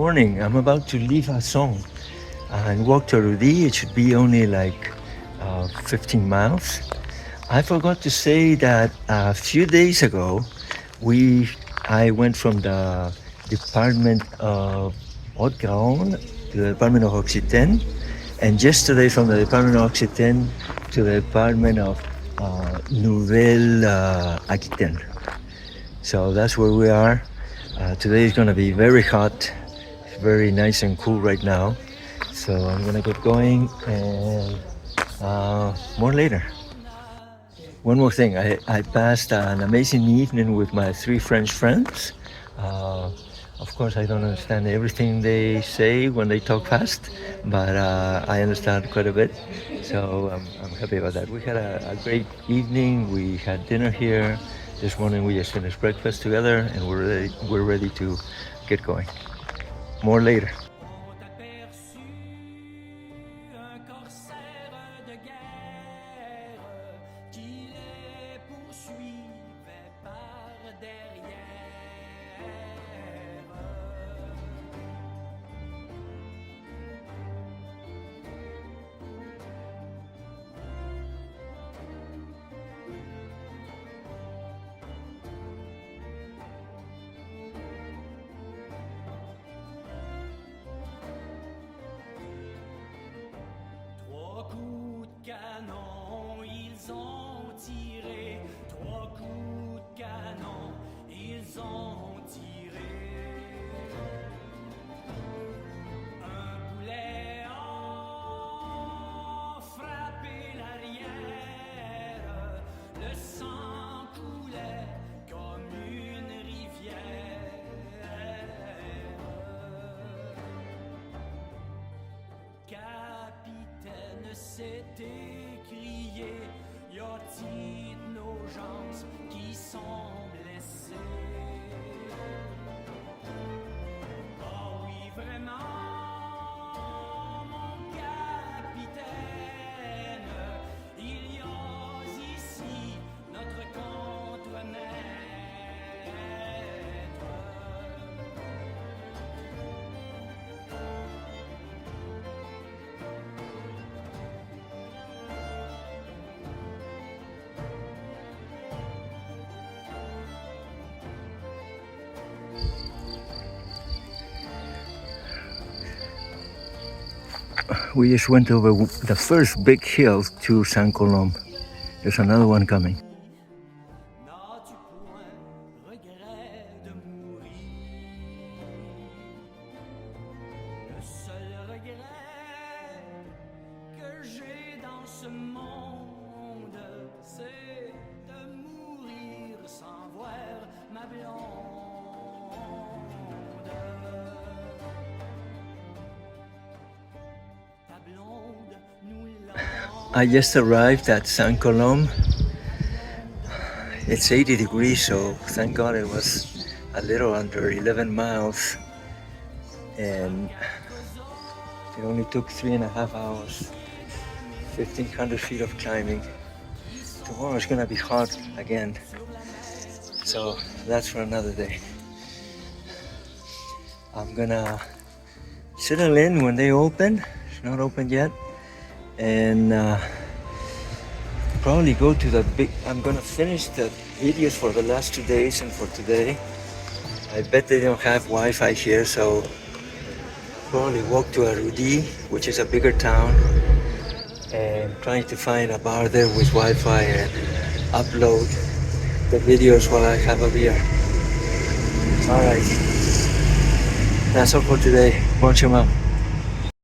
morning. I'm about to leave Asson and walk to Arudy. It should be only like 15 miles. I forgot to say that a few days ago, I went from the Department of Haute-Garonne to the Department of Occitanie, and yesterday from the Department of Occitanie to the Department of Nouvelle-Aquitaine. So that's where we are. Today is going to be very hot. It's very nice and cool right now. So I'm going to get going and more later. One more thing, I passed an amazing evening with my 3 French friends. Of course, I don't understand everything they say when they talk fast, but I understand quite a bit. So I'm happy about that. We had a great evening. We had dinner here. This morning we just finished breakfast together and we're ready to get going. More later. Canon, ils ont tiré, 3 coups de canon, ils ont tiré. Un boulet a frappé l'arrière, le sang coulait comme une rivière. Capitaine, s'était crié, y a-t-il nos gens qui sont blessés? Oh oui, vraiment, mon capitaine, il y a ici notre contre-maître. We just went over the first big hill to Sainte-Colome. There's another one coming. N'as-tu point regret de mourir? Le seul regret que j'ai dans ce monde, c'est de mourir sans voir ma blonde. Ta blonde, nous l'avons. I just arrived at Sainte-Colome. It's 80 degrees, so thank God it was a little under 11 miles. And it only took 3.5 hours, 1,500 feet of climbing. Tomorrow is gonna be hot again. So that's for another day. I'm gonna settle in when they open. It's not open yet. And probably go to the big. I'm gonna finish the videos for the last 2 days and for today. I bet they don't have Wi-Fi here, so probably walk to Arudy, which is a bigger town, and trying to find a bar there with Wi-Fi and upload the videos while I have a beer. All right, that's all for today. Bon chemin.